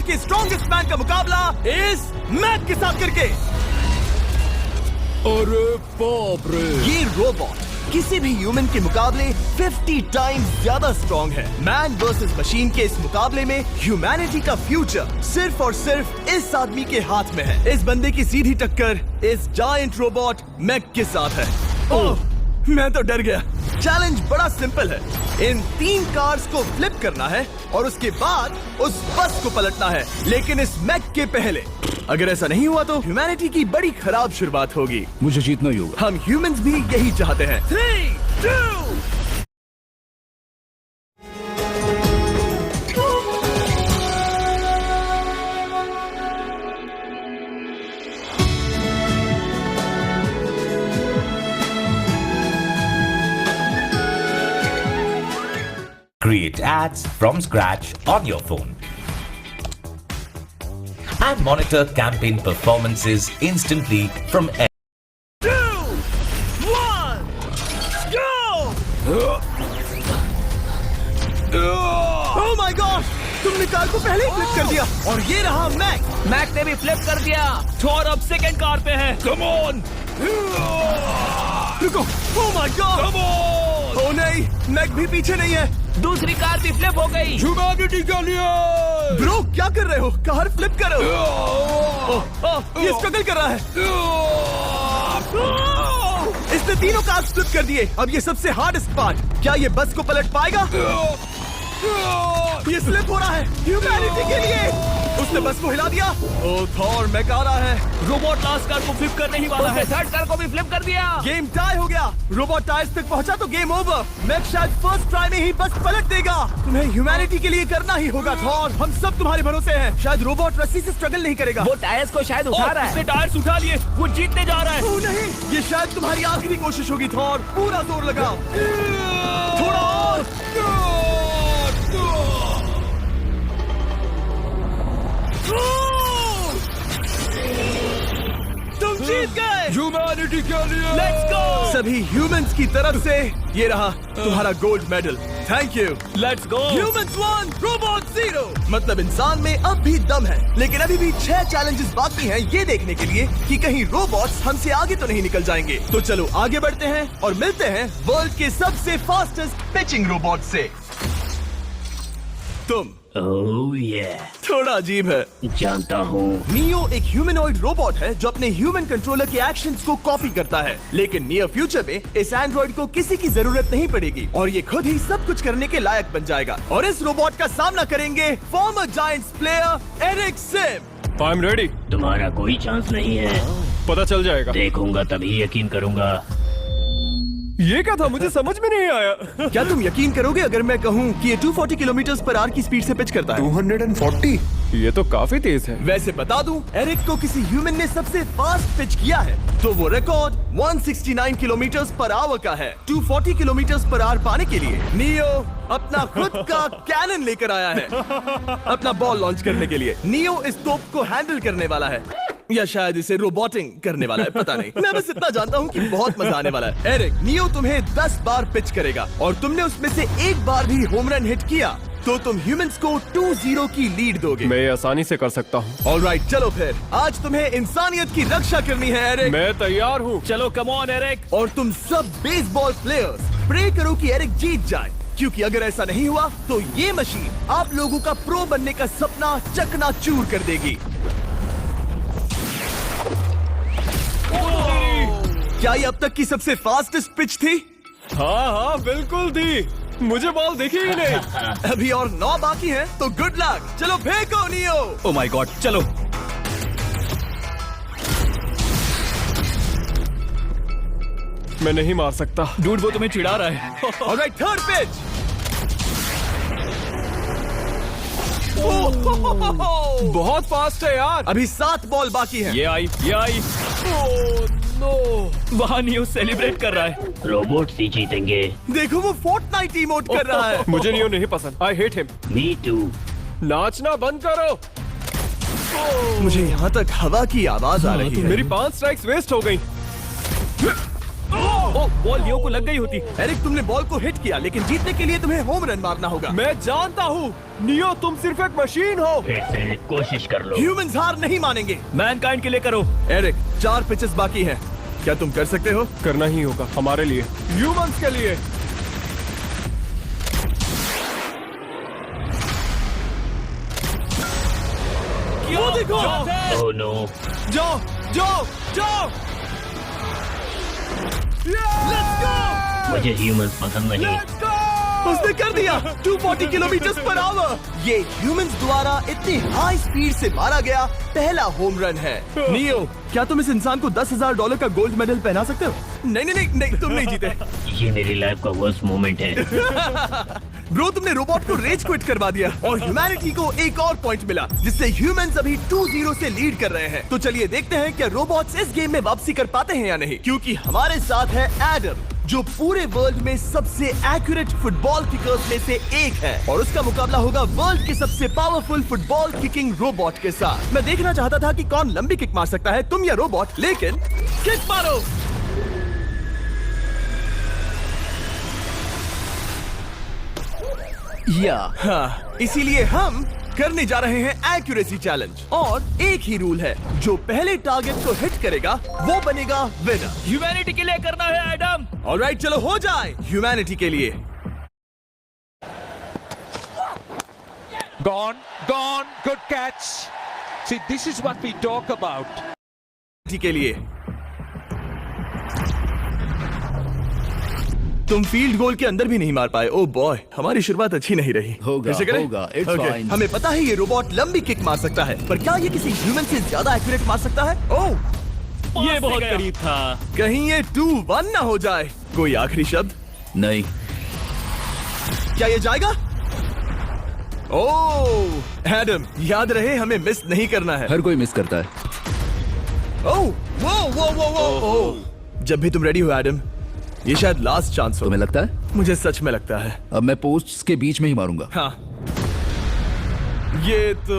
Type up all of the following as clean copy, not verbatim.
के strongest man का मुकाबला इस मैक के साथ करके। अरे बाप रे, ये रोबोट किसी भी ह्यूमन के मुकाबले 50 टाइम्स ज्यादा स्ट्रॉन्ग है। मैन वर्सेस मशीन के इस मुकाबले में ह्यूमैनिटी का फ्यूचर सिर्फ और सिर्फ इस आदमी के हाथ में है। इस बंदे की सीधी टक्कर इस जायंट रोबोट मैक के साथ है। ओह, मैं तो डर गया। चैलेंज बड़ा सिंपल है। इन 3 कार्स को फ्लिप करना है और उसके बाद उस बस को पलटना है, लेकिन इस मैक के पहले। अगर ऐसा नहीं हुआ तो ह्यूमैनिटी की बड़ी खराब शुरुआत होगी। मुझे जीतना ही होगा। हम ह्यूमंस भी यही चाहते हैं। 3, 2 Create ads from scratch on your phone and monitor campaign performances instantly from 2, 1, go! Oh my gosh! तुमने कार को पहले ही फ्लिप कर दिया और ये रहा मैक। मैक ने भी फ्लिप कर दिया। थॉर अब सेकंड कार पे है। कम ऑन, रुको। Oh my god! Come on. Oh नहीं, मैक भी पीछे नहीं है। दूसरी कार भी फ्लिप हो गई। ह्यूमैनिटी के लिए। ब्रो क्या कर रहे हो? कार फ्लिप करो। ये स्ट्रगल कर रहा है। इसने तीनों कार फ्लिप कर दिए। अब ये सबसे हार्डेस्ट पार्ट, क्या ये बस को पलट पाएगा? ये स्लिप हो रहा है ह्यूमैनिटी के लिए। उसने बस को हिला दिया। ओह थॉर, मैक आ रहा है। रोबोट लास्ट कार को फ्लिप करने ही वाला है। थर्ड कार को भी फ्लिप कर दिया। गेम टाई हो गया। रोबोट टायर्स तक पहुंचा तो गेम ओवर। मैक शायद फर्स्ट ट्राई में ही बस पलट देगा। तुम्हें ह्यूमैनिटी के लिए करना ही होगा थॉर। हम सब तुम्हारे भरोसे हैं। शायद रोबोट रस्सी से स्ट्रगल नहीं करेगा। वो टायर्स को शायद उठा रहा है। उसने टायर्स उठा लिए, वो जीतने जा रहा है। ओह नहीं, ये शायद तुम्हारी आखिरी कोशिश होगी थॉर। पूरा जोर लगाओ। थोड़ा और। तुम जीत गए। ह्यूमैनिटी के लिए। Let's go. सभी ह्यूमंस की तरफ से ये रहा तुम्हारा gold medal. Thank you. Let's go. Humans 1, robot 0। मतलब इंसान में अब भी दम है, लेकिन अभी भी 6 चैलेंजेस बाकी हैं ये देखने के लिए कि कहीं रोबोट्स हमसे आगे तो नहीं निकल जाएंगे। तो चलो आगे बढ़ते हैं और मिलते हैं वर्ल्ड के सबसे फास्टेस्ट पिचिंग रोबोट से। तुम ओह ये थोड़ा अजीब है। जानता हूँ। नियो एक ह्यूमनॉइड रोबोट है जो अपने ह्यूमन कंट्रोलर के एक्शंस को कॉपी करता है, लेकिन नियर फ्यूचर में इस एंड्रॉइड को किसी की जरूरत नहीं पड़ेगी और ये खुद ही सब कुछ करने के लायक बन जाएगा। और इस रोबोट का सामना करेंगे former Giants player Eric Sim. I am ready. तुम्हारा कोई चांस नहीं है। पता चल जाएगा। देखूंगा तभी यकीन करूंगा। ये क्या था, मुझे समझ में नहीं आया। क्या तुम यकीन करोगे अगर मैं कहूँ कि ये 240 किलोमीटर/आवर की स्पीड से पिच करता है? 240? ये तो काफी तेज है। वैसे बता दूं, एरिक को किसी ह्यूमन ने सबसे फास्ट पिच किया है तो वो रिकॉर्ड 169 किलोमीटर/आवर का है। 240 किलोमीटर/आवर पाने के लिए नियो अपना खुद का कैनन लेकर आया है अपना बॉल लॉन्च करने के लिए। नियो इस तोप को हैंडल करने वाला है या शायद इसे रोबोटिंग करने वाला है, पता नहीं। मैं बस इतना जानता हूँ कि बहुत मजा आने वाला है। एरिक, नियो तुम्हें 10 बार पिच करेगा और तुमने उसमें से एक बार भी होम रन हिट किया तो तुम ह्यूमंस को 2-0 की लीड दोगे। मैं ये आसानी से कर सकता हूँ। ऑलराइट, चलो फिर आज तुम्हें इंसानियत की रक्षा करनी है एरिक। मैं तैयार हूँ। चलो कम ऑन एरिक। और तुम सब बेसबॉल प्लेयर्स प्रे करो कि एरिक जीत जाए, क्योंकि अगर ऐसा नहीं हुआ तो ये मशीन आप लोगों का प्रो बनने का सपना चकनाचूर कर देगी। क्या ये अब तक की सबसे फास्टेस्ट पिच थी? हाँ हाँ बिल्कुल थी, मुझे बॉल दिखी ही नहीं। अभी और 9 बाकी हैं, तो गुड लक। चलो फेंको नियो। ओह माय गॉड, चलो। मैं नहीं मार सकता। डूड वो तुम्हें चिढ़ा रहा है। Alright, third pitch. बहुत फास्ट है यार। अभी 7 बॉल बाकी हैं। ये आई, ये आई। ओह नो, वहाँ नियो सेलिब्रेट कर रहा है। रोबोट ही जीतेंगे। देखो वो फोर्टनाइट इमोट कर रहा है। मुझे नियो नहीं पसंद। I hate him. Me too. नाचना बंद करो। मुझे यहाँ तक हवा की आवाज आ रही है। मेरी 5 स्ट्राइक्स वेस्ट हो गई। बॉल लियो को लग गई होती। एरिक, तुमने बॉल को हिट किया, लेकिन जीतने के लिए तुम्हें होम रन मारना होगा। मैं जानता हूँ नियो, तुम सिर्फ एक मशीन हो। फिर से कोशिश कर लो। ह्यूमंस हार नहीं मानेंगे। मैनकाइंड के लिए करो। एरिक, 4 पिचेस बाकी हैं। क्या तुम कर सकते हो? करना ही होगा हमारे लिए, ह्यूमंस के लिए। वो देखो। Oh no. जाओ जाओ जाओ। Let's go. मुझे ह्यूमंस पसंद नहीं। उसने कर दिया। 240 किलोमीटर पर आवर। ये ह्यूमंस द्वारा इतनी हाई स्पीड से मारा गया पहला होम रन है। नियो, क्या तुम इस इंसान को $10,000 का गोल्ड मेडल पहना सकते हो? नहीं नहीं नहीं नहीं, तुम नहीं जीते। ये मेरी लाइफ का वर्स्ट मोमेंट है। ब्रो, तुमने रोबोट को रेज क्विट करवा दिया और ह्यूमैनिटी को एक और पॉइंट मिला, जिससे ह्यूमंस अभी 2-0 से लीड कर रहे हैं। तो चलिए देखते हैं क्या रोबोट्स इस गेम में वापसी कर पाते हैं या नहीं, क्योंकि हमारे साथ है एडम, जो पूरे वर्ल्ड में सबसे एक्यूरेट फुटबॉल किकर्स में से एक है, और उसका मुकाबला होगा वर्ल्ड के सबसे पावरफुल फुटबॉल किकिंग रोबोट के साथ। मैं देखना चाहता था कि कौन लंबी किक मार सकता है, तुम या रोबोट, लेकिन किक मारो। हाँ, इसीलिए हम करने जा रहे हैं एक्यूरेसी चैलेंज, और एक ही रूल है, जो पहले टारगेट को हिट करेगा वो बनेगा विनर। ह्यूमैनिटी के लिए करना है एडम। ऑलराइट, चलो हो जाए ह्यूमैनिटी के लिए। Gone, good catch. See, this is what we talk about. के लिए तुम फील्ड गोल के अंदर भी नहीं मार पाए। ओ बॉय, हमारी शुरुआत अच्छी नहीं रही। होगा, फिर से करें? होगा, it's Okay. fine. हमें पता है ये रोबोट लंबी किक मार सकता है, पर क्या ये किसी ह्यूमन से ज्यादा एक्यूरेट मार सकता है? ओह, ये बहुत करीब था। कहीं ये 2-1 ना हो जाए। कोई आखिरी शब्द? नहीं। क्या ये जाएगा? ओह एडम, याद रहे हमें मिस नहीं करना है। हर कोई मिस करता है। ओह वो वो वो वो ओह। जब भी तुम रेडी हो एडम, ये शायद लास्ट चांस हो। तुम्हें लगता है? मुझे सच में लगता है। अब मैं पोस्ट्स के बीच में ही मारूंगा। हाँ, ये तो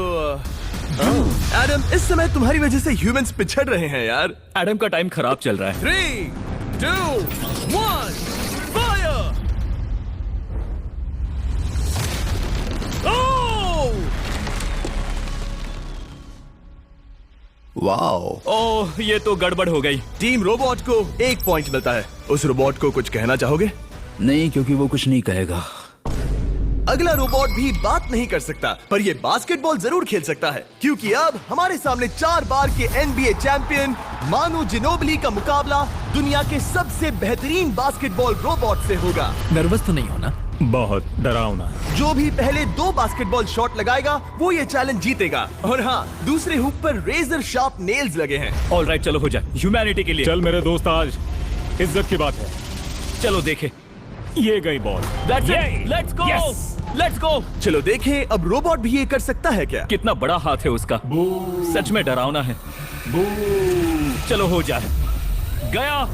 एडम, इस समय तुम्हारी वजह से ह्यूमंस पिछड़ रहे हैं यार। एडम का टाइम खराब चल रहा है। 3, 2, 1, फायर! वाओ। ओह, ये तो गड़बड़ हो गई। टीम रोबोट को 1 पॉइंट मिलता है। उस रोबोट को कुछ कहना चाहोगे? नहीं, क्योंकि वो कुछ नहीं कहेगा। अगला रोबोट भी बात नहीं कर सकता, पर ये बास्केटबॉल जरूर खेल सकता है, क्योंकि अब हमारे सामने 4 बार के NBA चैंपियन मानु जिनोबिली का मुकाबला दुनिया के सबसे बेहतरीन बास्केटबॉल रोबोट से होगा। नर्वस तो नहीं होना? बहुत डरावना। जो भी पहले 2 बास्केटबॉल शॉट लगाएगा वो ये चैलेंज जीतेगा। और हाँ, दूसरे हुक पर रेजर शार्प नेल्स लगे हैं। ऑलराइट, चलो हो जाए ह्यूमैनिटी के लिए। चल मेरे दोस्त, आज इज्जत की बात है। चलो देखे। ये गई ball. Let's go, let's go. चलो देखें अब रोबोट भी ये कर सकता है क्या? कितना बड़ा हाथ है उसका। सच में डरावना है। चलो हो जाए। गया।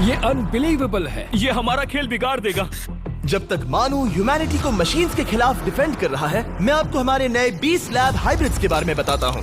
ये अनबिलीवेबल है। ये हमारा खेल बिगाड़ देगा। जब तक मानु ह्यूमैनिटी को मशीन्स के खिलाफ डिफेंड कर रहा है, मैं आपको हमारे नए 20 लैब हाइब्रिड्स के बारे में बताता हूँ।